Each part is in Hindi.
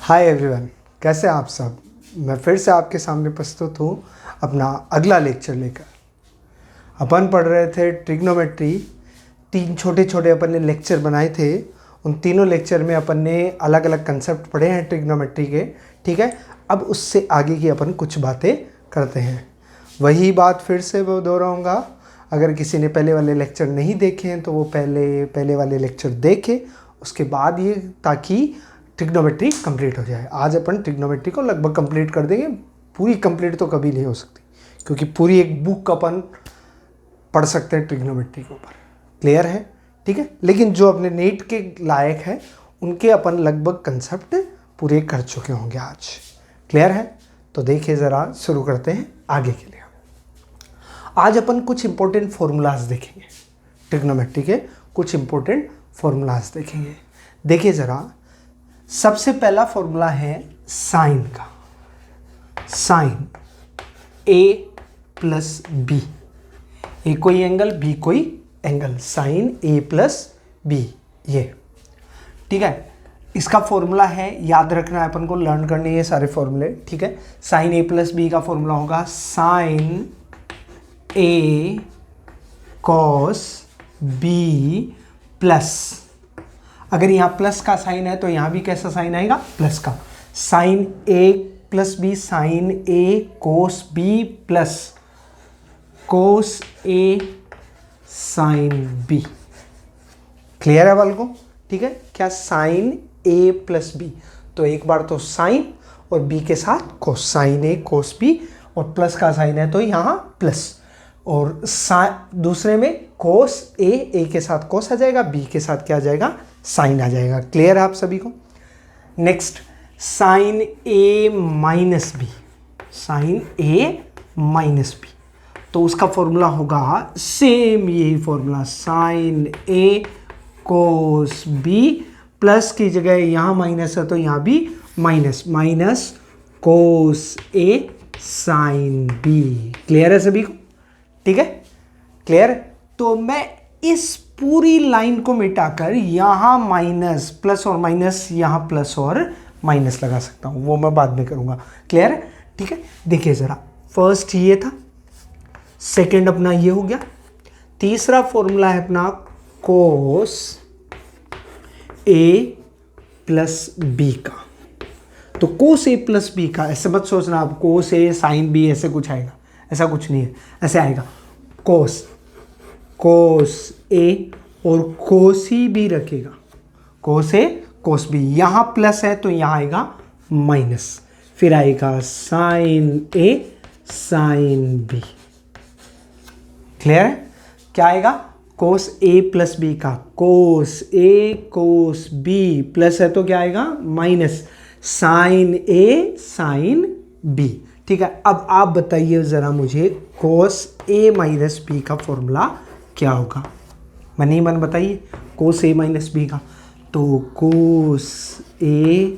हाय एवरीवन, कैसे हैं आप सब। मैं फिर से आपके सामने प्रस्तुत हूँ अपना अगला लेक्चर लेकर। अपन पढ़ रहे थे ट्रिग्नोमेट्री। 3 छोटे छोटे अपन ने लेक्चर बनाए थे। उन तीनों लेक्चर में अपन ने अलग अलग कंसेप्ट पढ़े हैं ट्रिग्नोमेट्री के। ठीक है, अब उससे आगे की अपन कुछ बातें करते हैं। वही बात फिर से वो दोहराऊँगा। अगर किसी ने पहले वाले लेक्चर नहीं देखे हैं तो वो पहले वाले लेक्चर देखे, उसके बाद ये, ताकि ट्रिग्नोमेट्री कंप्लीट हो जाए। आज अपन ट्रिग्नोमेट्री को लगभग कंप्लीट कर देंगे। पूरी कंप्लीट तो कभी नहीं हो सकती, क्योंकि पूरी एक बुक अपन पढ़ सकते हैं ट्रिग्नोमेट्री के ऊपर। क्लियर है? ठीक है, लेकिन जो अपने नीट के लायक है उनके अपन लगभग कंसेप्ट पूरे कर चुके होंगे आज। क्लियर है? तो देखिए ज़रा, शुरू करते हैं आगे के लिए। आज अपन कुछ इंपॉर्टेंट फॉर्मूलाज देखेंगे। ट्रिग्नोमेट्री के कुछ इंपॉर्टेंट फॉर्मूलाज देखेंगे। देखिए ज़रा, सबसे पहला फॉर्मूला है साइन का। साइन ए प्लस बी, ए कोई एंगल बी कोई angle, sign A plus B, ये ठीक है। इसका फॉर्मूला है, याद रखना है अपन को, लर्न करने ये सारे फॉर्मूले। ठीक है, साइन ए प्लस बी का फॉर्मूला होगा साइन ए कॉस बी प्लस, अगर यहाँ प्लस का साइन है तो यहाँ भी कैसा साइन आएगा? प्लस का। Sign A plus B, sign A cos B plus cos A sine B. Clear है वाल को? ठीक है, क्या साइन ए प्लस बी, तो एक बार तो साइन और बी के साथ कोस, साइन ए कोस बी, और प्लस का साइन है तो यहाँ प्लस, और दूसरे में कोस ए के साथ कोस आ जाएगा, बी के साथ क्या आ जाएगा? साइन आ जाएगा। क्लियर है आप सभी को? नेक्स्ट, साइन ए माइनस बी, साइन ए माइनस बी, तो उसका फॉर्मूला होगा सेम यही formula, sign A cos B, plus की जगह यहाँ माइनस है तो यहाँ भी minus, minus cos A sine B. Clear है सभी को? ठीक है, क्लियर। तो मैं इस पूरी लाइन को मिटाकर यहाँ माइनस, प्लस और माइनस, यहाँ प्लस और माइनस लगा सकता हूँ, वो मैं बाद में करूँगा। क्लियर है? ठीक है, देखिए ज़रा, फर्स्ट ये था, सेकंड अपना ये हो गया, तीसरा फॉर्मूला है अपना कोस ए प्लस बी का। तो कोस ए प्लस बी का, ऐसे मत सोचना आप कोस ए साइन बी ऐसे कुछ आएगा, ऐसा कुछ नहीं है। ऐसे आएगा कोस, कोस ए और कोस ही बी रखेगा, कोस ए कोस बी, यहाँ प्लस है तो यहाँ आएगा माइनस, फिर आएगा साइन ए साइन बी। क्लियर है? क्या आएगा? कोस ए प्लस बी का, कोस ए कोस बी, प्लस है तो क्या आएगा? माइनस साइन ए साइन बी। ठीक है, अब आप बताइए ज़रा मुझे, कोस ए माइनस बी का फॉर्मूला क्या होगा? मन ही मन बताइए, कोस ए माइनस बी का, तो कोस ए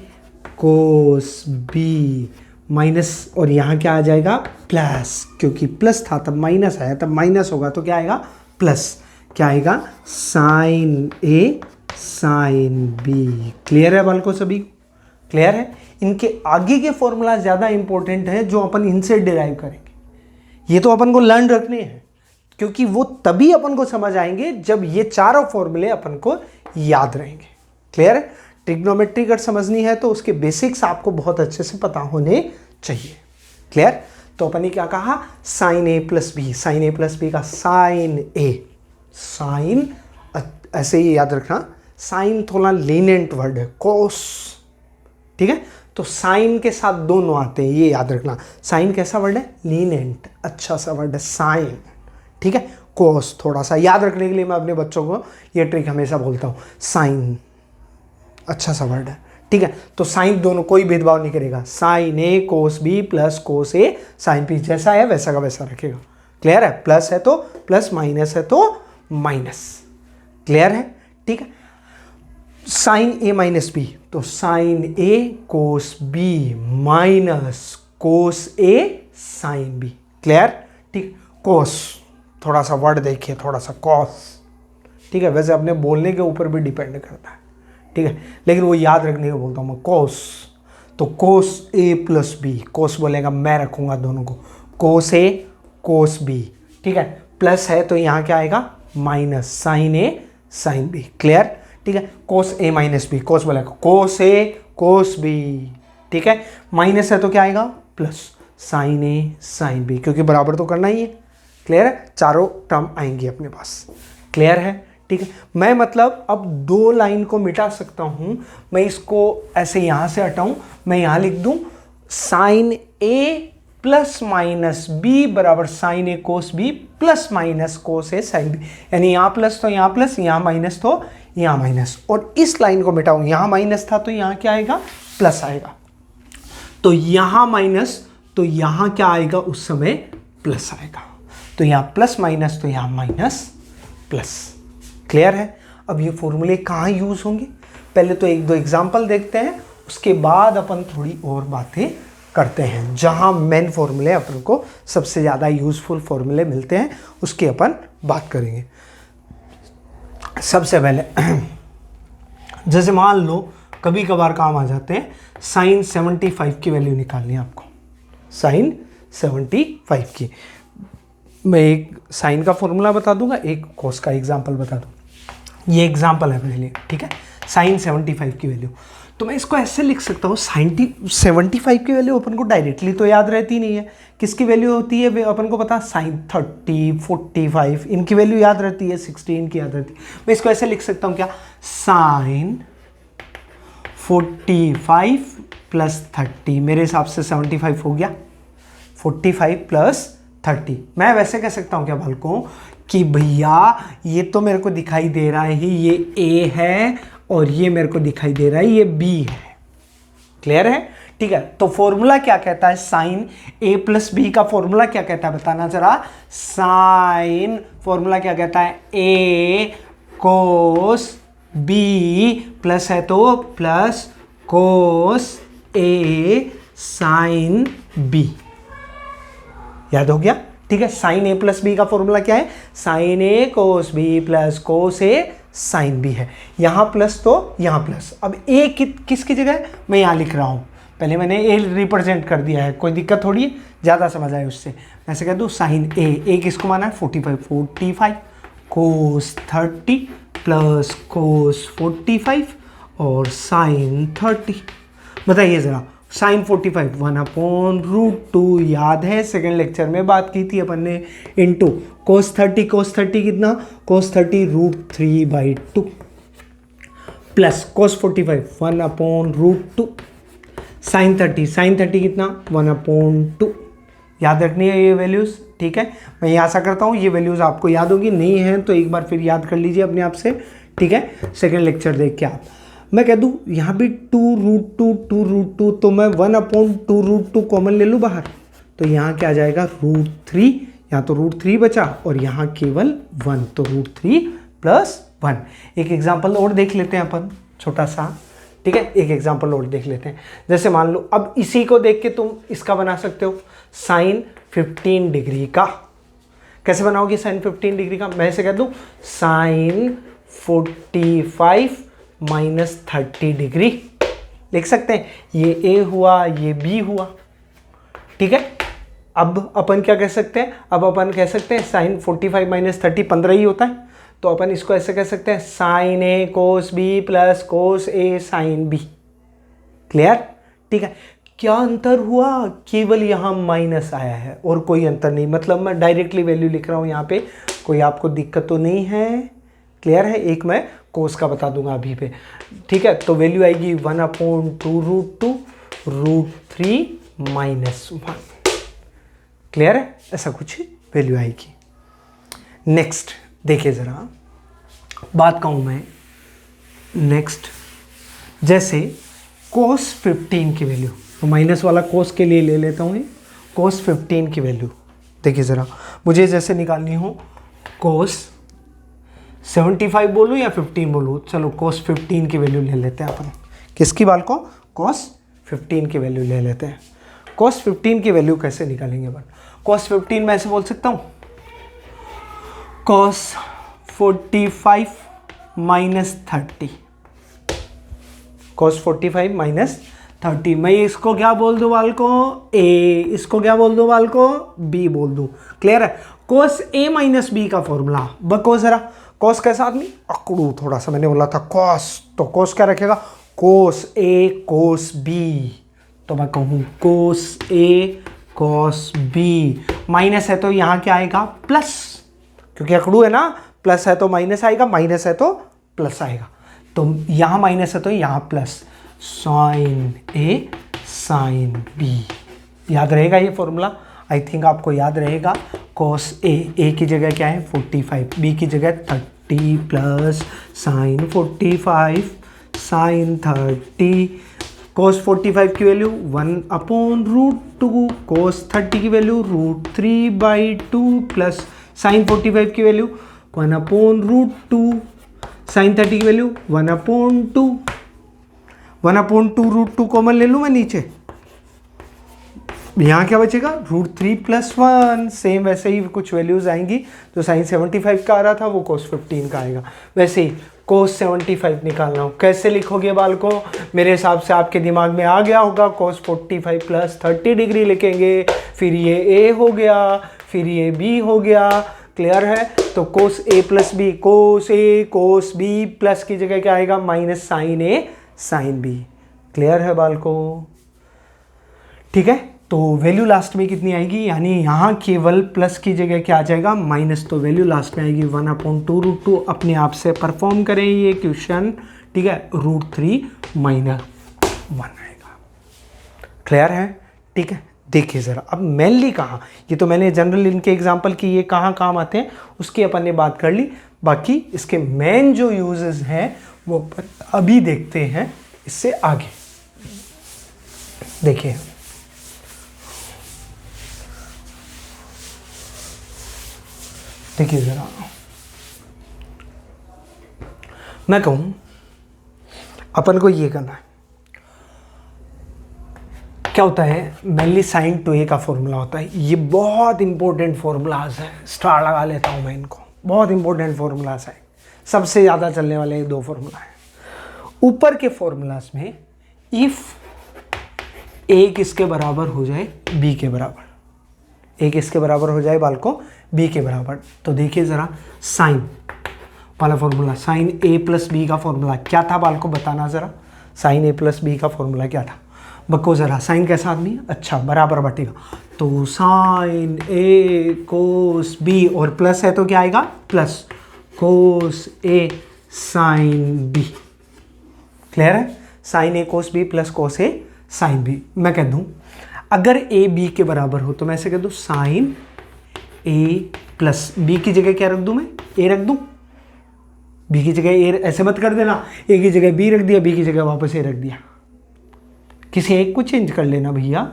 कोस बी माइनस, और यहाँ क्या आ जाएगा? प्लस, क्योंकि प्लस था तब माइनस आया, तब माइनस होगा तो क्या आएगा? प्लस। क्या आएगा? साइन ए साइन बी। क्लियर है बालकों सभी? क्लियर है? इनके आगे के फॉर्मूला ज़्यादा इंपॉर्टेंट है जो अपन इनसे डिराइव करेंगे। ये तो अपन को लर्न रखने हैं, क्योंकि वो तभी अपन को समझ आएंगे जब ये चारों फॉर्मूले अपन को याद रहेंगे। क्लियर है? ट्रिग्नोमेट्री अगर समझनी है तो उसके बेसिक्स आपको बहुत अच्छे से पता होने चाहिए। क्लियर? तो अपन ने क्या कहा? Sign A plus B, sign A plus B का साइन ए, साइन, ऐसे ही याद रखना, साइन थोड़ा लीनिएंट वर्ड है, कोस। ठीक है, तो साइन के साथ दोनों आते हैं, ये याद रखना। साइन कैसा वर्ड है? लीनिएंट, अच्छा सा वर्ड है साइन। ठीक है, कोस थोड़ा सा याद रखने के लिए मैं अपने बच्चों को ये ट्रिक हमेशा बोलता हूँ, साइन अच्छा सा वर्ड है। ठीक है, तो साइन दोनों, कोई भेदभाव नहीं करेगा, sign A cos B plus cos A sine B, जैसा है वैसा का वैसा रखेगा। क्लियर है? प्लस है तो प्लस, माइनस है तो माइनस। क्लियर है? ठीक है, साइन ए माइनस बी, तो sign A cos B minus cos A sine B. Clear? ठीक, कोस थोड़ा सा वर्ड देखिए, थोड़ा सा कॉस। ठीक है, वैसे अपने बोलने के ऊपर भी डिपेंड करता है। ठीक है, लेकिन वो याद रखने को बोलता हूँ मैं, कॉस तो कोस ए प्लस बी, कोस बोलेगा मैं रखूंगा दोनों को, कोस ए कोस बी, ठीक है, प्लस है तो यहाँ क्या आएगा माइनस साइन ए साइन बी, क्लियर, ठीक है, कोस ए माइनस बी, कोस बोलेगा कोस ए कोस बी, ठीक है, माइनस है तो क्या आएगा प्लस साइन ए साइन बी, क्योंकि बराबर तो करना ही है, क्लियर है, चारों टर्म आएंगी अपने पास, क्लियर है, ठीक है। मैं मतलब अब दो लाइन को मिटा सकता हूं, मैं इसको ऐसे यहां से हटाऊं, मैं यहां लिख दूं sine A plus minus B बराबर sine A cos B plus minus cos A sine B, यानी यहां प्लस तो यहां प्लस, यहां माइनस तो यहां माइनस, और इस लाइन को मिटाऊं, यहां माइनस था तो यहां क्या आएगा प्लस आएगा, तो यहां माइनस तो यहां क्या आएगा उस समय प्लस आएगा, तो यहां प्लस माइनस तो यहां माइनस प्लस, क्लियर है। अब ये फॉर्मूले कहाँ यूज होंगे, पहले तो एक दो एग्जांपल देखते हैं, उसके बाद अपन थोड़ी और बातें करते हैं, जहां मेन फॉर्मूले अपन को सबसे ज़्यादा यूजफुल फॉर्मूले मिलते हैं उसकी अपन बात करेंगे। सबसे पहले जैसे मान लो कभी कभार काम आ जाते हैं, साइन 75 की वैल्यू निकालनी है आपको, साइन 75 की, मैं एक साइन का फॉर्मूला बता दूंगा, एक कोस का एग्जांपल बता दूंगा, ये एग्जांपल है मेरे लिए, ठीक है, साइन 75 की वैल्यू, तो मैं इसको ऐसे लिख सकता हूँ, साइन 75 की वैल्यू अपन को डायरेक्टली तो याद रहती नहीं है, किसकी वैल्यू होती है अपन को पता, साइन 30 45 इनकी वैल्यू याद रहती है, 16 की याद रहती है, मैं इसको ऐसे लिख सकता हूँ क्या, साइन 45 प्लस 30, मेरे हिसाब से 75 हो गया, 45 प्लस 30, मैं वैसे कह सकता हूं क्या बालकों कि भैया ये तो मेरे को दिखाई दे रहा है ये A है और ये मेरे को दिखाई दे रहा है ये B है, क्लियर है, ठीक है, तो फॉर्मूला क्या कहता है, साइन A प्लस बी का फॉर्मूला क्या कहता है बताना जरा, साइन फॉर्मूला क्या कहता है, A कोस B प्लस है तो plus cos A sine B, याद हो गया, ठीक है, साइन ए प्लस बी का फॉर्मूला क्या है, sine A cos B plus cos A sine B है, यहां प्लस तो यहां प्लस, अब ए किसकी जगह है, मैं यहां लिख रहा हूं, पहले मैंने ए रिप्रेजेंट कर दिया है, कोई दिक्कत थोड़ी है, ज़्यादा समझ आए उससे, ऐसे कह दूँ साइन ए किसको माना है 45 कोस 30 प्लस कोस 45 और साइन 30, बताइए ज़रा, साइन 45 1/√2 याद है, सेकेंड लेक्चर में बात की थी अपन ने, इंटू कोस 30 कितना, कोस 30 √3/2 प्लस कोस 45 1/√2 साइन 30 कितना 1/2, याद रखनी है ये वैल्यूज़, ठीक है, मैं ये आशा करता हूँ ये वैल्यूज़ आपको याद होगी, नहीं है तो एक बार फिर याद कर लीजिए अपने आप से, ठीक है, सेकेंड लेक्चर देख के आप, मैं कह दूँ यहाँ भी 2√2 तो मैं 1/2√2 कॉमन ले लूँ बाहर, तो यहाँ क्या आ जाएगा √3, यहाँ तो √3 बचा और यहाँ केवल 1, तो √3 + 1। एक एग्जाम्पल और देख लेते हैं अपन छोटा सा, ठीक है, एक एग्जाम्पल और देख लेते हैं, जैसे मान लो अब इसी को देख के तुम इसका बना सकते हो, साइन 15 डिग्री का, कैसे बनाओगे साइन 15 डिग्री का, मैं ऐसे कह दूँ साइन 45 - 30 डिग्री, लिख सकते हैं, ये A हुआ ये B हुआ, ठीक है। अब अपन क्या कह सकते हैं, अब अपन कह सकते हैं साइन 45 - 30 15 ही होता है, तो अपन इसको ऐसे कह सकते हैं sine A cos B plus cos A sine B, clear, ठीक है। क्या अंतर हुआ, केवल यहाँ माइनस आया है और कोई अंतर नहीं, मतलब मैं डायरेक्टली वैल्यू लिख रहा हूँ यहाँ पे, कोई आपको दिक्कत तो नहीं है, क्लियर है। एक मैं कोस का बता दूंगा अभी पे, ठीक है, तो वैल्यू आएगी 1/2√2 √3 - 1, क्लियर है, ऐसा कुछ वैल्यू आएगी। नेक्स्ट देखिए ज़रा, बात कहूँ मैं नेक्स्ट, जैसे कोस 15 की वैल्यू, तो माइनस वाला कोस के लिए ले लेता हूँ, कोस 15 की वैल्यू देखिए ज़रा, मुझे जैसे निकालनी हो कोस 75 बोलूँ या 15 बोलूँ, चलो कोस 15 की वैल्यू ले लेते हैं अपन, किसकी बाल को, कोस 15 की वैल्यू ले लेते हैं। कोस 15 की वैल्यू कैसे निकालेंगे अपन, कोस 15 मैं ऐसे बोल सकता हूँ, कोस 45 - 30, कोस 45 - 30। मैं इसको क्या बोल दूं बालको, ए, इसको क्या बोल दूं बालको, बी बोल दूं। क्लियर है। कोस ए माइनस बी का फॉर्मूला बको जरा। कोस कैसा आदमी, अकड़ू थोड़ा सा, मैंने बोला था कोस, तो कोस क्या रखेगा, कोस ए कोस बी। तो मैं कहूँ कोस ए कोस बी, माइनस है तो यहाँ क्या आएगा, प्लस, क्योंकि अकड़ू है ना, प्लस है तो माइनस आएगा, माइनस है तो प्लस आएगा। तो यहाँ माइनस है तो यहाँ प्लस, साइन ए साइन बी। याद रहेगा ये फॉर्मूला, आई थिंक आपको याद रहेगा। कोस ए की जगह क्या है 45, बी की जगह 30 प्लस साइन 45 साइन 30। कोस 45 की वैल्यू 1/√2, कोस 30 की वैल्यू √3/2 प्लस साइन 45 की वैल्यू 1/√2, साइन 30 की वैल्यू 1/2। 1/2√2 कॉमन ले लूँ मैं नीचे, यहाँ क्या बचेगा, √3 + 1। सेम वैसे ही कुछ वैल्यूज आएंगी, तो साइन 75 का आ रहा था वो कोस 15 का आएगा। वैसे ही कोस 75 निकालना हो, कैसे लिखोगे बालको, मेरे हिसाब से आपके दिमाग में आ गया होगा, कोस 45 + 30 डिग्री लिखेंगे, फिर ये ए हो गया, फिर ये बी हो गया। क्लियर है। तो कोस ए + बी, कोस ए कोस बी, प्लस की जगह क्या आएगा, माइनस साइन ए साइन बी। क्लियर है बालको, ठीक है। तो वैल्यू लास्ट में कितनी आएगी, यानी यहाँ केवल प्लस की जगह क्या आ जाएगा, माइनस, तो वैल्यू लास्ट में आएगी 1/2√2। अपने आप से परफॉर्म करें ये क्वेश्चन, ठीक है, √3 - 1 आएगा। क्लियर है, ठीक है। देखिए ज़रा, अब मेनली कहाँ, ये तो मैंने जनरल इनके एग्जाम्पल की ये कहाँ काम आते हैं उसकी अपन ने बात कर ली, बाकी इसके मेन जो यूजेस हैं वो अभी देखते हैं इससे आगे। देखिए देखिए ज़रा, मैं कहूँ अपन को ये करना है, क्या होता है, मेनली साइन 2a का फॉर्मूला होता है। ये बहुत इंपॉर्टेंट फॉर्मूलाज है, स्टार लगा लेता हूँ मैं इनको, बहुत इंपॉर्टेंट फॉर्मूलाज है, सबसे ज़्यादा चलने वाले ये दो फॉर्मूला है। ऊपर के फॉर्मूलाज में इफ़ a किसके बराबर हो जाए, b के बराबर, a किसके बराबर हो जाए बालको, b के बराबर। तो देखिए ज़रा, साइन वाला फॉर्मूला, साइन a + b का फॉर्मूला क्या था बालको, बताना ज़रा, साइन a + b का फॉर्मूला क्या था, बको ज़रा। साइन कैसा आदमी, अच्छा, बराबर बटेगा, तो साइन a कोस b, और प्लस है तो क्या आएगा, plus cos a sine b। Clear है, sine a cos b plus cos a sine b। मैं कह दूँ अगर a b के बराबर हो तो मैं ऐसे कह दूँ साइन a + b की जगह क्या रख दूँ, मैं a रख दूँ, b की जगह a, ऐसे मत कर देना, a की जगह b रख दिया, b की जगह वापस a रख दिया, किसी एक को चेंज कर लेना भैया।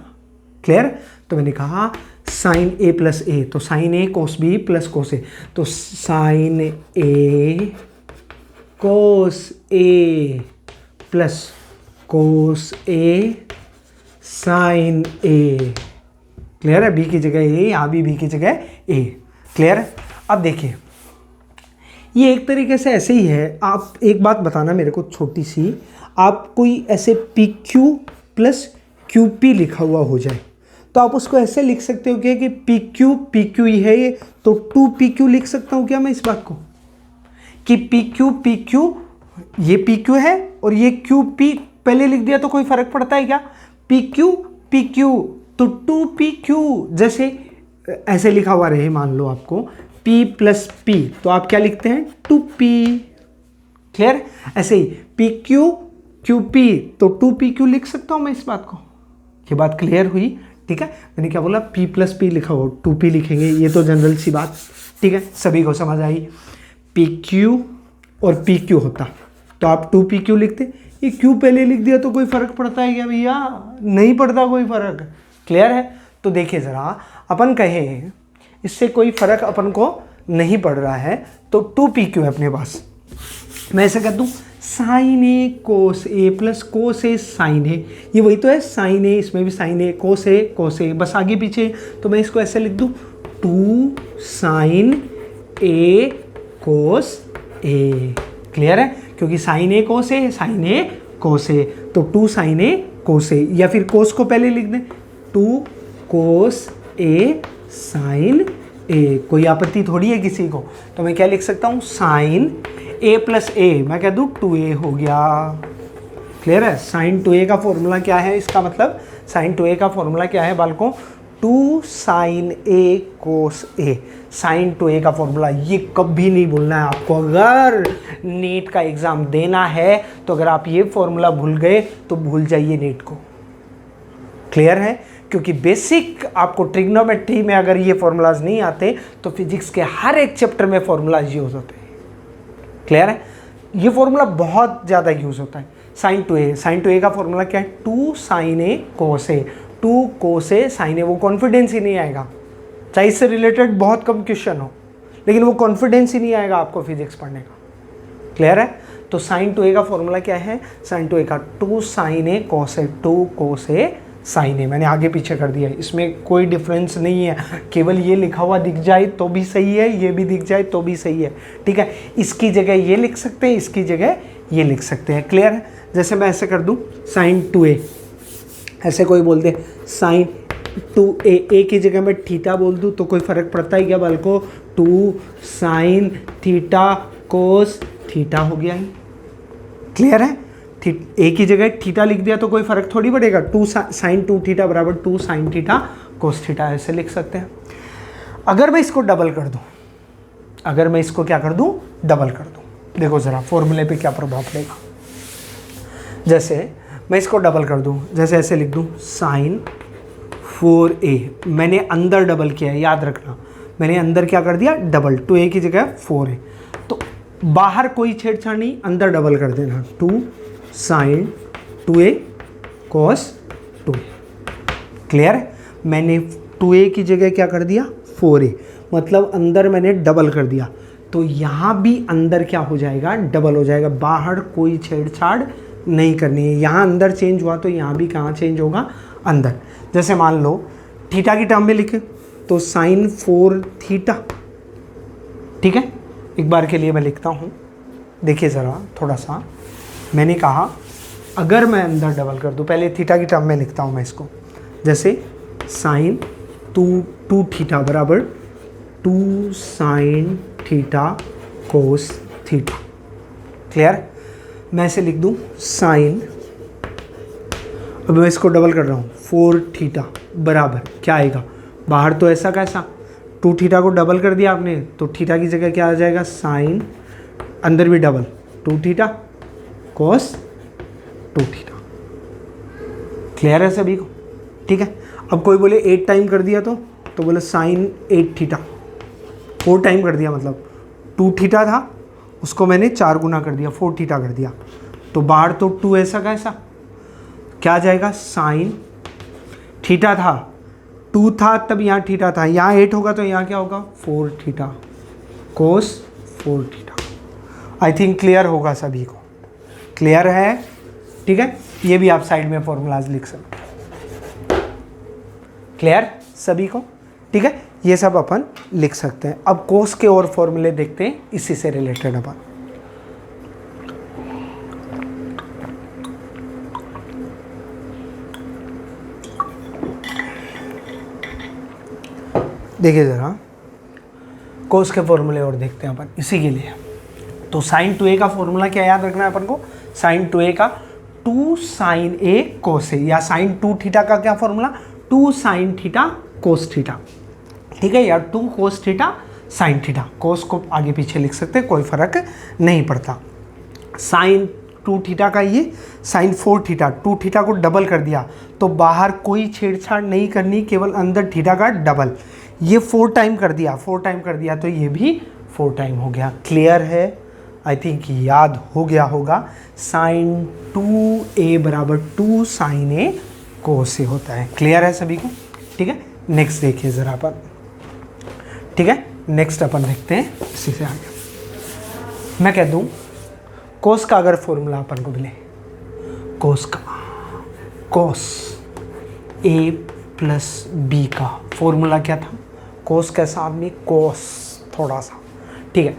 क्लियर। तो मैंने कहा साइन a + a, तो sine a cos b plus cos a, तो sine a cos a plus cos a sine a। Clear है, b की जगह a, यहाँ भी b की जगह a। क्लियर है। अब देखिए ये एक तरीके से ऐसे ही है। आप एक बात बताना मेरे को छोटी सी, आप कोई ऐसे PQ + QP लिखा हुआ हो जाए तो आप उसको ऐसे लिख सकते हो क्या कि PQ ही है ये, तो 2PQ लिख सकता हूँ क्या मैं इस बात को, कि PQ ये PQ है और ये QP पहले लिख दिया तो कोई फर्क पड़ता है क्या, PQ तो 2PQ, जैसे ऐसे लिखा हुआ रहे मान लो आपको P + P, तो आप क्या लिखते हैं 2P। क्लियर। ऐसे ही PQ QP तो 2PQ लिख सकता हूं मैं इस बात को, ये बात क्लियर हुई, ठीक है। मैंने क्या बोला, P + P लिखा हो 2P लिखेंगे, ये तो जनरल सी बात, ठीक है, सभी को समझ आई। PQ और PQ होता तो आप 2PQ लिखते, ये Q पहले लिख दिया तो कोई फर्क पड़ता है क्या भैया, नहीं पड़ता कोई फर्क। क्लियर है। तो देखिए ज़रा, अपन कहें इससे कोई फर्क अपन को नहीं पड़ रहा है तो 2PQ है अपने पास, मैं ऐसे कर दूँ sign A cos A plus cos A sign ए, ये वही तो है साइन ए, इसमें भी साइन ए कोस ए, बस आगे पीछे, तो मैं इसको ऐसे लिख दूँ 2 sign A cos A. Clear है, क्योंकि साइन ए कोस ए तो 2 साइन ए कोस ए, या फिर कोस को पहले लिख दें 2 कोस ए साइन ए, कोई आपत्ति थोड़ी है किसी को। तो मैं क्या लिख सकता हूँ साइन ए प्लस ए, मैं कह दूँ 2a हो गया। क्लियर है। साइन 2a का फॉर्मूला क्या है, इसका मतलब साइन 2a का फॉर्मूला क्या है बालकों, 2 sign A cos A. Sign 2a का फॉर्मूला ये कभी नहीं भूलना है आपको। अगर नीट का एग्जाम देना है तो अगर आप ये फॉर्मूला भूल गए तो भूल जाइए नीट को। क्लियर है, क्योंकि बेसिक आपको ट्रिग्नोमेट्री में अगर ये फॉर्मूलाज नहीं आते तो फिजिक्स के हर एक चैप्टर में फॉर्मूलाज यूज होते हैं। क्लियर है, ये फॉर्मूला बहुत ज़्यादा यूज होता है। साइन 2a, साइन 2a का फॉर्मूला क्या है, 2 sign A cos A, 2 cos A sign ए। वो कॉन्फिडेंस ही नहीं आएगा, चाहे इससे रिलेटेड बहुत कम क्वेश्चन हो, लेकिन वो कॉन्फिडेंस ही नहीं आएगा आपको फिजिक्स पढ़ने का। क्लियर है। तो साइन 2a का फॉर्मूला क्या है, साइन 2a का 2 sign A cos A, 2 cos A sign ए। मैंने आगे पीछे कर दिया, इसमें कोई डिफरेंस नहीं है, केवल ये लिखा हुआ दिख जाए तो भी सही है, ये भी दिख जाए तो भी सही है। ठीक है, इसकी जगह ये लिख सकते हैं, इसकी जगह ये लिख सकते हैं। क्लियर है। जैसे मैं ऐसे कर दूं साइन 2a, ऐसे कोई बोल दे साइन 2a, ए की जगह मैं थीटा बोल दूं तो कोई फर्क पड़ता है क्या बालको, 2 साइन थीटा कोस थीटा हो गया। क्लियर है। ए की जगह थीटा लिख दिया तो कोई फर्क थोड़ी पड़ेगा, 2 साइन 2 थीटा बराबर 2 साइन थीटा कोस थीटा, ऐसे लिख सकते हैं। अगर मैं इसको डबल कर दूं, अगर मैं इसको क्या कर दूं, डबल कर दूं, देखो जरा फॉर्मूले पे क्या प्रभाव पड़ेगा। जैसे मैं इसको डबल कर दूं, जैसे ऐसे लिख दूं साइन 4a, मैंने अंदर डबल किया है, याद रखना मैंने अंदर क्या कर दिया, डबल, 2a की जगह 4a, तो बाहर कोई छेड़छाड़ नहीं, अंदर डबल कर देना, 2 sign 2a cos 2a। Clear है। मैंने 2a की जगह क्या कर दिया, 4a, मतलब अंदर मैंने डबल कर दिया, तो यहाँ भी अंदर क्या हो जाएगा, डबल हो जाएगा। बाहर कोई छेड़छाड़ नहीं करनी है। यहाँ अंदर चेंज हुआ तो यहाँ भी कहाँ चेंज होगा, अंदर। जैसे मान लो थीटा की टर्म में लिखे तो साइन 4 थीटा। ठीक है, एक बार के लिए मैं लिखता हूँ, देखिए ज़रा थोड़ा सा। मैंने कहा अगर मैं अंदर डबल कर दूँ, पहले थीटा की टर्म में लिखता हूँ मैं इसको, जैसे साइन 2 थीटा बराबर 2 sine theta cos theta. Clear. मैं इसे लिख दूँ साइन, अब मैं इसको डबल कर रहा हूँ, 4 थीटा बराबर क्या आएगा, बाहर तो ऐसा कैसा 2 थीटा को डबल कर दिया आपने तो थीटा की जगह क्या आ जाएगा, साइन, अंदर भी double 2 theta cos 2 theta. Clear है सभी को। ठीक है। अब कोई बोले 8 टाइम कर दिया तो बोले साइन 8 थीटा, 4 टाइम कर दिया, मतलब 2 थीटा था उसको मैंने 4 गुना कर दिया, 4 थीटा कर दिया, तो बाहर तो 2 ऐसा कैसा क्या आ जाएगा, साइन थीटा था 2 था तब यहाँ थीटा था, यहाँ 8 होगा तो यहाँ क्या होगा 4 theta cos 4 theta. I think clear होगा सभी को। क्लियर है। ठीक है, ये भी आप साइड में फॉर्मूलाज लिख सकते हैं। क्लियर सभी को। ठीक है, ये सब अपन लिख सकते हैं। अब कोस के और फॉर्मूले देखते हैं इसी से रिलेटेड अपन। देखिए ज़रा कोस के फॉर्मूले और देखते हैं अपन इसी के लिए। तो साइन 2a का फॉर्मूला क्या याद रखना है अपन को, साइन 2a का 2 साइन a कोस a, या साइन 2 थीटा का क्या formula, 2 sine theta cos theta. ठीक है, या 2 कोस थीटा साइन थीटा। कोस को आगे पीछे लिख सकते हैं, कोई फर्क नहीं पड़ता। साइन 2 थीटा का ये साइन 4 थीटा, 2 थीटा को डबल कर दिया तो बाहर कोई छेड़छाड़ नहीं करनी, केवल अंदर थीटा का डबल। ये 4 टाइम कर दिया, 4 टाइम कर दिया तो ये भी 4 टाइम हो गया। क्लियर है। आई थिंक याद हो गया होगा। साइन 2a बराबर 2 साइन a कोस a होता है। क्लियर है सभी को। ठीक है, नेक्स्ट देखिए ज़रा अपन। ठीक है, नेक्स्ट अपन देखते हैं इसी से आगे। मैं कह दूं कोस का अगर फॉर्मूला अपन को मिले, कोस का, कोस a प्लस b का फॉर्मूला क्या था, कोस कैसा आदमी, कोस थोड़ा सा। ठीक है,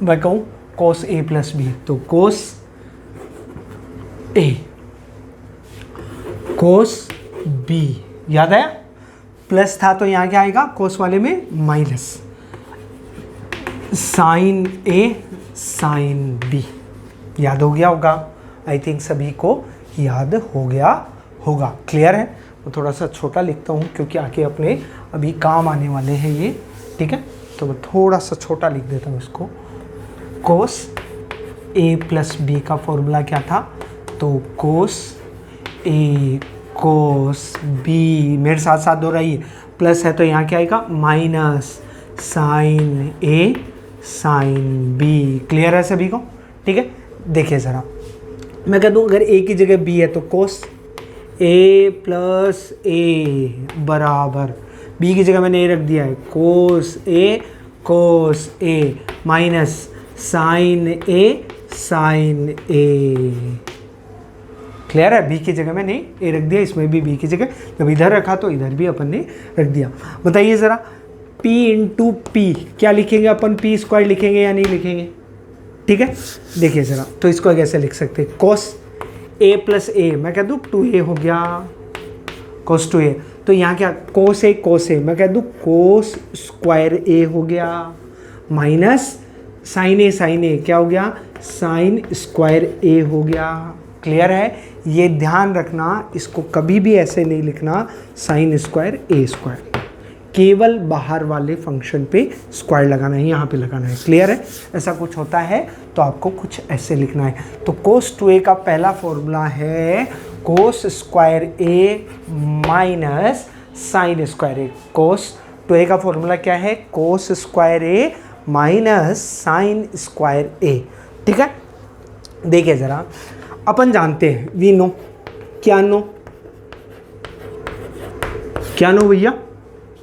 मैं कहूँ कोस a प्लस बी, तो कोस a कोस बी, याद आया, प्लस था तो यहाँ क्या आएगा, कोस वाले में माइनस, साइन ए साइन बी, याद हो गया होगा, आई थिंक सभी को याद हो गया होगा। क्लियर है? मैं थोड़ा सा छोटा लिखता हूँ क्योंकि आके अपने अभी काम आने वाले हैं ये, ठीक है, तो मैं थोड़ा सा छोटा लिख देता हूँ इसको। कोस ए प्लस बी का फॉर्मूला क्या था, तो कोस ए कोस बी, मेरे साथ साथ दोहराइए, प्लस है तो यहाँ क्या आएगा, माइनस साइन ए साइन बी। क्लियर है सभी को? ठीक है, देखिए ज़रा, मैं कह दूँ अगर ए की जगह बी है तो कोस ए प्लस ए बराबर, बी की जगह मैंने ए रख दिया है, कोस ए माइनस साइन ए साइन ए। क्लियर है? बी की जगह मैंने ए रख दिया, इसमें भी बी की जगह, जब इधर रखा तो इधर भी अपन ने रख दिया। बताइए ज़रा, P इंटू पी क्या लिखेंगे अपन, पी स्क्वायर लिखेंगे या नहीं लिखेंगे? ठीक है, देखिए ज़रा, तो इसको कैसे लिख सकते हैं, कोस ए प्लस ए, मैं कह दूँ 2a हो गया, कोस 2a, तो यहाँ क्या, कोस ए, मैं कह दूँ कोस स्क्वायर ए हो गया, माइनस साइन ए क्या हो गया, साइन स्क्वायर ए हो गया। क्लियर है? ये ध्यान रखना, इसको कभी भी ऐसे नहीं लिखना साइन स्क्वायर ए स्क्वायर, केवल बाहर वाले फंक्शन पे स्क्वायर लगाना है, यहाँ पे लगाना है। क्लियर है? ऐसा कुछ होता है तो आपको कुछ ऐसे लिखना है। तो कोस 2a का पहला फॉर्मूला है कोस स्क्वायर ए माइनस साइन स्क्वायर ए। कोस 2a का फॉर्मूला क्या है, कोस स्क्वायर ए माइनस साइन स्क्वायर ए। ठीक है, देखिए ज़रा, अपन जानते हैं, वी नो, क्या नो भैया,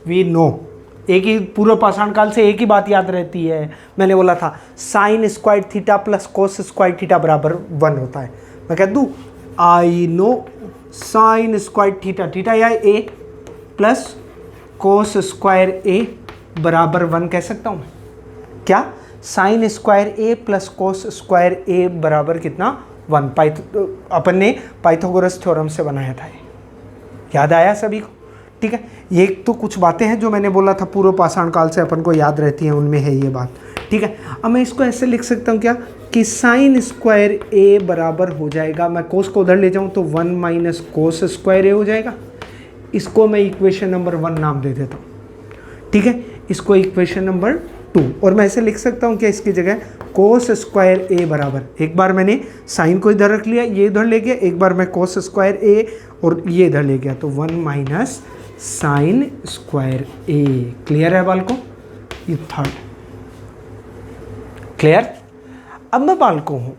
वी नो, एक ही पूर्व पाषाण काल से एक ही बात याद रहती है, मैंने बोला था sine square theta plus cos square theta बराबर 1 होता है। मैं कह दूँ I know sine square theta, theta या ए प्लस कोस स्क्वायर ए बराबर 1 कह सकता हूँ मैं, क्या, साइन स्क्वायर ए प्लस कोस स्क्वायर ए बराबर कितना, 1। अपन ने पाइथागोरस थ्योरम से बनाया था, याद आया सभी को? ठीक है, ये तो कुछ बातें हैं जो मैंने बोला था पूर्व पाषाण काल से अपन को याद रहती हैं, उनमें है ये बात। ठीक है, अब मैं इसको ऐसे लिख सकता हूँ क्या, कि साइन स्क्वायर ए बराबर हो जाएगा, मैं कोस को उधर ले जाऊँ तो 1 माइनस कोस स्क्वायर ए हो जाएगा। इसको मैं इक्वेशन नंबर 1 नाम दे देता हूँ। ठीक है, इसको इक्वेशन नंबर 2, और मैं ऐसे लिख सकता हूँ क्या, इसकी जगह कोस स्क्वायर ए बराबर, एक बार मैंने साइन को इधर रख लिया, ये इधर ले गया, एक बार मैं कोस स्क्वायर ए और ये इधर ले गया, तो 1 माइनस साइन स्क्वायर ए। क्लियर है बालकों? ये थर्ड। क्लियर? अब मैं बालकों हूं,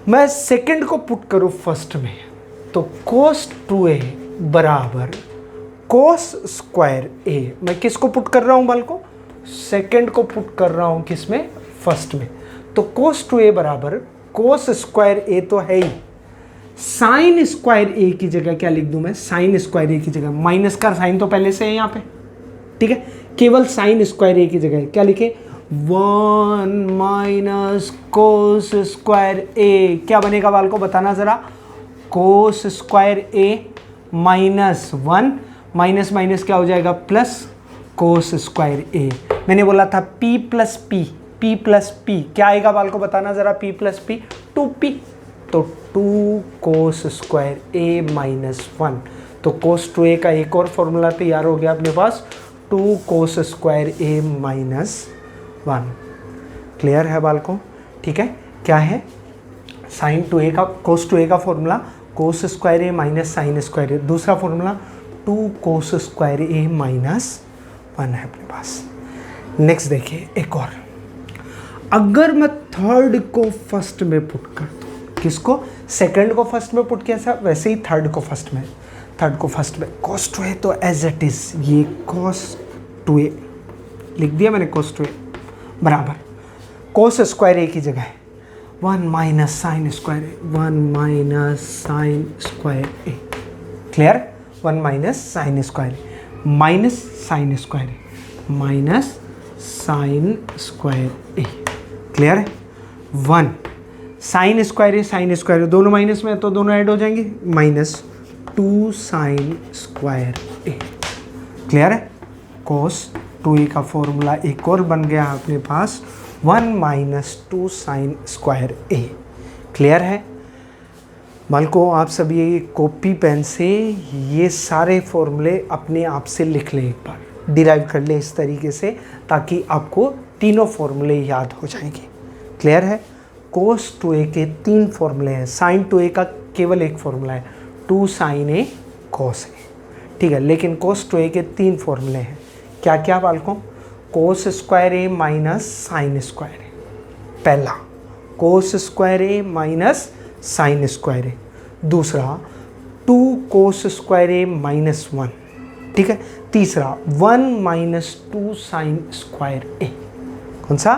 मैं सेकंड को पुट करूं फर्स्ट में, तो कोस 2a बराबर कोस स्क्वायर ए। मैं किसको पुट कर रहा हूं बालकों, सेकंड को पुट कर रहा हूं किसमें, फर्स्ट में। तो कोस 2a बराबर कोस स्क्वायर ए तो है ही, साइन स्क्वायर ए की जगह क्या लिख दूं मैं, साइन स्क्वायर ए की जगह माइनस का साइन तो पहले से है यहाँ पे। ठीक है, केवल साइन स्क्वायर ए की जगह क्या लिखे, 1 माइनस कोस स्क्वायर ए। क्या बनेगा बाल को बताना ज़रा, कोस स्क्वायर ए माइनस 1, माइनस माइनस क्या हो जाएगा, प्लस कोस स्क्वायर ए। मैंने बोला था p plus P, p plus P क्या आएगा बाल को बताना ज़रा, p प्लस पी 2p, तो 2 कोस स्क्वायर ए माइनस 1। तो कोस 2a का एक और फॉर्मूला तैयार हो गया अपने पास, 2 कोस स्क्वायर ए माइनस 1। क्लियर है बालकों? ठीक है, क्या है, साइन 2a का, कोस 2a का फॉर्मूला कोस स्क्वायर ए माइनस साइन स्क्वायर ए, दूसरा फॉर्मूला 2 कोस स्क्वायर ए माइनस 1 है अपने पास। नेक्स्ट देखिए एक और, अगर मैं थर्ड को फर्स्ट में पुट कर दूँ, किसको, सेकंड को फर्स्ट में पुट किया था, वैसे ही थर्ड को फर्स्ट में, थर्ड को फर्स्ट में, कोस 2a तो एज इट इज, ये कोस 2a लिख दिया मैंने, कोस 2a बराबर कोस स्क्वायर ए की जगह 1 माइनस साइन स्क्वायर ए, 1 माइनस साइन स्क्वायर ए। क्लियर? 1 माइनस साइन स्क्वायर ए माइनस साइन स्क्वायर ए माइनस साइन स्क्वायर ए। क्लियर है? 1 साइन स्क्वायर ए, साइन स्क्वायर ए दोनों माइनस में है तो दोनों ऐड हो जाएंगे, माइनस 2 साइन स्क्वायर ए। क्लियर है? कोस 2a का फॉर्मूला एक और बन गया अपने पास 1 माइनस 2 साइन स्क्वायर ए। क्लियर है? बालकों आप सभी कॉपी पेन से ये सारे फॉर्मूले अपने आप से लिख लें, एक बार डिराइव कर लें इस तरीके से, ताकि आपको तीनों फॉर्मूले याद हो जाएंगे। क्लियर है? कोस 2a के 3 फॉर्मूले हैं, साइन 2a का केवल एक फॉर्मूला है 2 साइन ए कोस ए। ठीक है, लेकिन कोस 2a के 3 फॉर्मूले हैं। क्या क्या बालकों? कोस स्क्वायर ए माइनस साइन स्क्वायर ए, पहला कोस स्क्वायर ए माइनस साइन स्क्वायर ए। दूसरा 2 कोस स्क्वायर ए माइनस 1। ठीक है। तीसरा 1 माइनस 2 साइन स्क्वायर ए। कौन सा?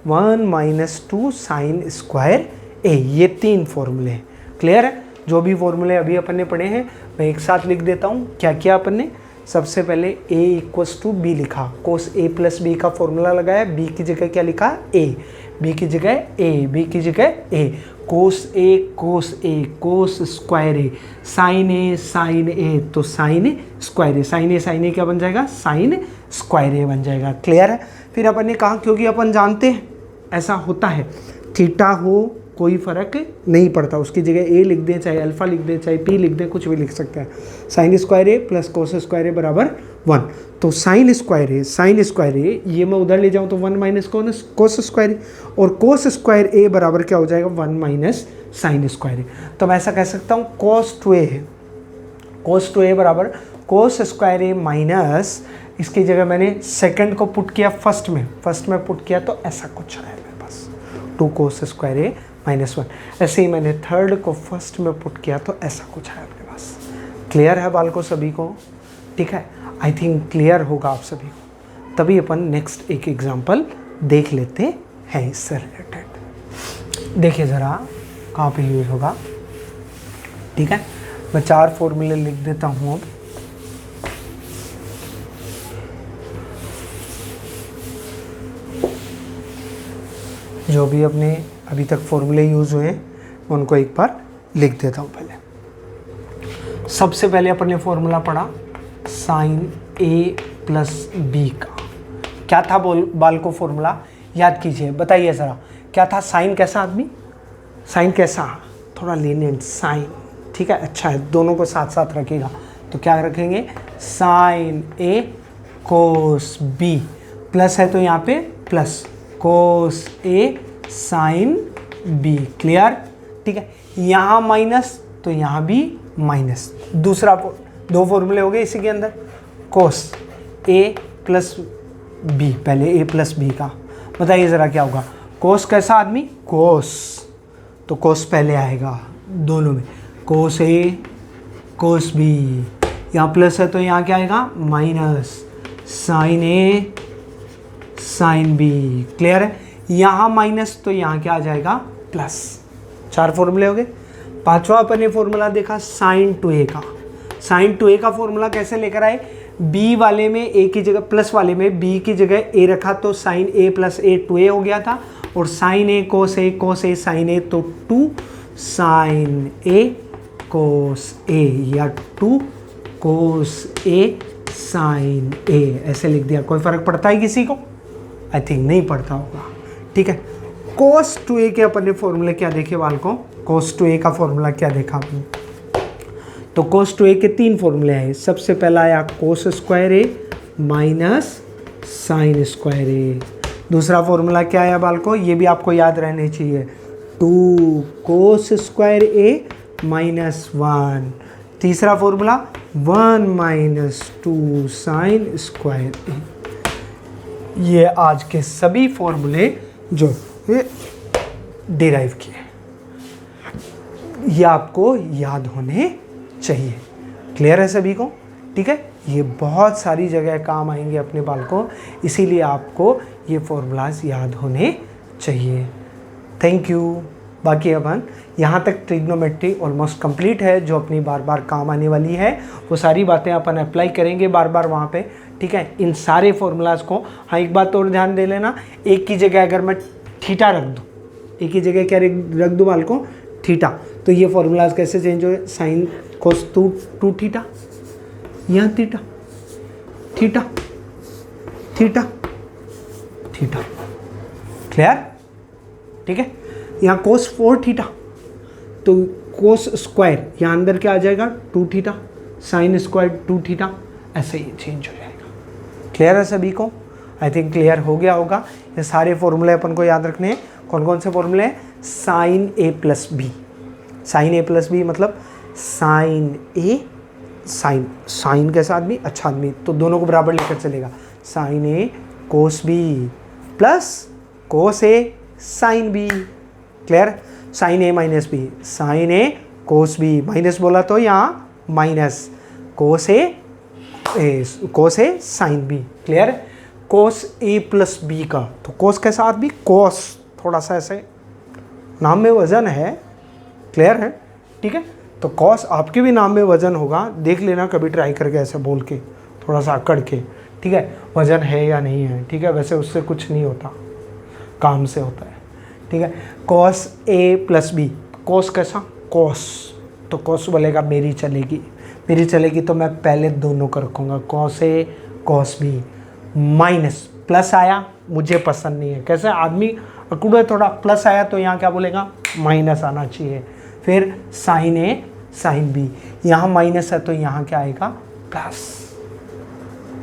1 माइनस 2 साइन स्क्वायर ए। ये 3 फॉर्मूले हैं। क्लियर है? जो भी फॉर्मूले अभी अपन ने पढ़े हैं मैं एक साथ लिख देता हूँ। क्या किया अपन ने? सबसे पहले a इक्वल्स टू बी लिखा, कोस a प्लस बी का फॉर्मूला लगाया, b की जगह क्या लिखा? a, b की जगह a, b की जगह a, cos a cos square a, sine a तो साइन स्क्वायर a क्या बन जाएगा? साइन स्क्वायर a बन जाएगा। क्लियर है? फिर अपन ने कहा क्योंकि अपन जानते हैं ऐसा होता है, थीटा हो कोई फ़र्क नहीं पड़ता, उसकी जगह a लिख दें, चाहे अल्फ़ा लिख दें, चाहे p लिख दें, कुछ भी लिख सकते हैं। साइन स्क्वायर ए प्लस कोस स्क्वायर ए बराबर 1। तो साइन स्क्वायर ए ये मैं उधर ले जाऊँ तो 1 माइनस कोस स्क्वायर ए, और कोस स्क्वायर ए बराबर क्या हो जाएगा? 1 माइनस साइन स्क्वायर ए। तो मैं ऐसा कह सकता हूँ कोस टू ए बराबर कोस स्क्वायर ए माइनस, इसकी जगह मैंने सेकंड को पुट किया फर्स्ट में पुट किया तो ऐसा कुछ है मेरे पास 2 कोस स्क्वायर ए माइनस 1। ऐसे ही मैंने थर्ड को फर्स्ट में पुट किया तो ऐसा कुछ है अपने पास। क्लियर है बालकों सभी को? ठीक है, आई थिंक क्लियर होगा आप सभी को। तभी अपन नेक्स्ट एक एग्जांपल देख लेते हैं इससे रिलेटेड। देखिए ज़रा कहाँ पे यूज होगा। ठीक है, मैं 4 फॉर्मूले लिख देता हूँ अब। जो भी अपने अभी तक फॉर्मूले यूज़ हुए हैं उनको एक बार लिख देता हूँ। पहले सबसे पहले अपन ने फॉर्मूला पढ़ा साइन ए प्लस बी का। क्या था बालकों फॉर्मूला? याद कीजिए, बताइए ज़रा क्या था? साइन कैसा आदमी? साइन कैसा? थोड़ा लीनियंट साइन। ठीक है, अच्छा है, दोनों को साथ साथ रखिएगा। तो क्या रखेंगे? Sign A cos B, plus है तो यहाँ पे plus cos A sine B. Clear? ठीक है, यहाँ माइनस तो यहाँ भी माइनस। दूसरा 2 फॉर्मूले हो गए इसी के अंदर। कोस ए प्लस बी, पहले ए प्लस बी का बताइए ज़रा क्या होगा? कोस कैसा आदमी? कोस, तो कोस पहले आएगा दोनों में, कोस ए कोस बी। यहाँ प्लस है तो यहाँ क्या आएगा? माइनस साइन ए साइन बी। क्लियर है? यहाँ माइनस तो यहाँ क्या आ जाएगा? प्लस। 4 फॉर्मूले हो गए। 5वां अपन ने फॉर्मूला देखा साइन 2a का। साइन 2a का फॉर्मूला कैसे लेकर आए? b वाले में a की जगह, प्लस वाले में b की जगह a रखा तो sine a plus a 2a हो गया था, और sine a cos a sine a तो 2 साइन a कोस a, या 2 कोस a साइन a ऐसे लिख दिया। कोई फ़र्क पड़ता है किसी को? आई थिंक नहीं पड़ता होगा। ठीक है, कोस 2a के अपन ने फॉर्मूले क्या देखे बालकों? कोस 2a का फॉर्मूला क्या देखा आपने? तो कोस 2a के 3 फॉर्मूले हैं। सबसे पहला आया कोस स्क्वायर ए माइनस साइन स्क्वायर ए। दूसरा फॉर्मूला क्या आया बालकों? ये भी आपको याद रहने चाहिए, 2 कोस स्क्वायर ए माइनस 1। तीसरा फॉर्मूला 1 माइनस 2 साइन स्क्वायर ए। ये आज के सभी फॉर्मूले जो डिराइव किए, ये आपको याद होने चाहिए। क्लियर है सभी को? ठीक है, ये बहुत सारी जगह काम आएंगे अपने बालकों, इसीलिए आपको ये फॉर्मूलाज याद होने चाहिए। Thank you. बाकी अपन यहाँ तक ट्रिग्नोमेट्री ऑलमोस्ट कंप्लीट है, जो अपनी बार बार काम आने वाली है वो सारी बातें अपन अप्लाई करेंगे बार बार वहाँ पे। ठीक है, इन सारे फॉर्मूलाज़ को। हाँ, एक बात और ध्यान दे लेना, एक की जगह अगर मैं थीटा रख दूँ, एक की जगह क्या रख दूँ बालकों? थीटा, तो ये फॉर्मूलाज कैसे चेंज हुए, साइन कोस टू थीटा, यहाँ theta theta theta theta, clear, ठीक है। यहाँ कोस 4 थीटा, तो कोस स्क्वायर यहाँ अंदर क्या आ जाएगा 2 थीटा, साइन स्क्वायर 2 थीटा, ऐसे ही चेंज हो जाएगा। क्लियर है सभी को? आई थिंक क्लियर हो गया होगा। ये सारे फॉर्मूले अपन को याद रखने हैं। कौन कौन से फॉर्मूले हैं? Sign A plus B, sign A plus B मतलब साइन ए, साइन कैसा आदमी, अच्छा आदमी, तो दोनों को बराबर लेकर चलेगा। Sign A cos B plus cos A sine B, clear. Sign A minus B, sign A cos B, minus बोला तो यहाँ minus cos A sine B, clear. Cos A plus B का, तो कोस के साथ भी कोस, थोड़ा सा ऐसे नाम में वजन है, क्लियर है, ठीक है। तो कॉस आपके भी नाम में वजन होगा, देख लेना कभी ट्राई करके ऐसे बोल के, थोड़ा सा अकड़ के, ठीक है, वजन है या नहीं है, ठीक है। वैसे उससे कुछ नहीं होता, काम से होता है, ठीक है। Cos A plus B, cos कैसा, कॉस, तो कॉस बोलेगा मेरी चलेगी, तो मैं पहले दोनों को रखूँगा, cos A cos B, minus plus आया मुझे पसंद नहीं है, कैसे आदमी अकूड़ा है थोड़ा, प्लस आया तो यहाँ क्या बोलेगा माइनस आना चाहिए। फिर साइन ए साइन बी, यहाँ माइनस है तो यहाँ क्या आएगा प्लस।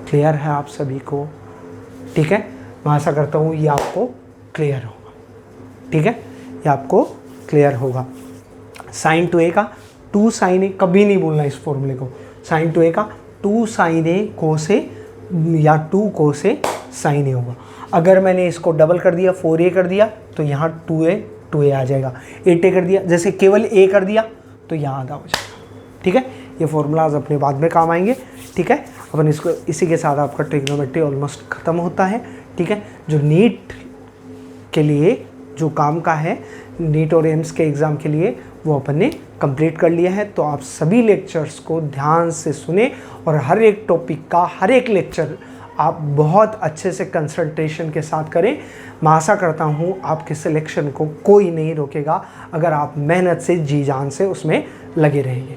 क्लियर है आप सभी को? ठीक है, मैं आशा करता हूँ ये आपको क्लियर होगा, ठीक है, ये आपको क्लियर होगा। साइन 2a का 2 साइन ए, कभी नहीं बोलना इस फॉर्मूले को, साइन 2a का 2 साइन ए कोस ए या 2 कोस ए साइन ए होगा। अगर मैंने इसको डबल कर दिया 4a कर दिया तो यहाँ 2a आ जाएगा, 8a कर दिया, जैसे केवल a कर दिया तो यहाँ आधा हो जाएगा, ठीक है। ये फॉर्मूलाज अपने बाद में काम आएंगे, ठीक है। अपन इसको, इसी के साथ आपका ट्रिग्नोमेट्री ऑलमोस्ट ख़त्म होता है, ठीक है। जो नीट के लिए जो काम का है, नीट और एम्स के एग्ज़ाम के लिए, वो अपन ने कंप्लीट कर लिया है। तो आप सभी लेक्चर्स को ध्यान से सुने और हर एक टॉपिक का हर एक लेक्चर आप बहुत अच्छे से कंसंट्रेशन के साथ करें। मैं आशा करता हूँ आपके सिलेक्शन को कोई नहीं रोकेगा अगर आप मेहनत से जी जान से उसमें लगे रहेंगे।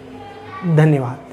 धन्यवाद।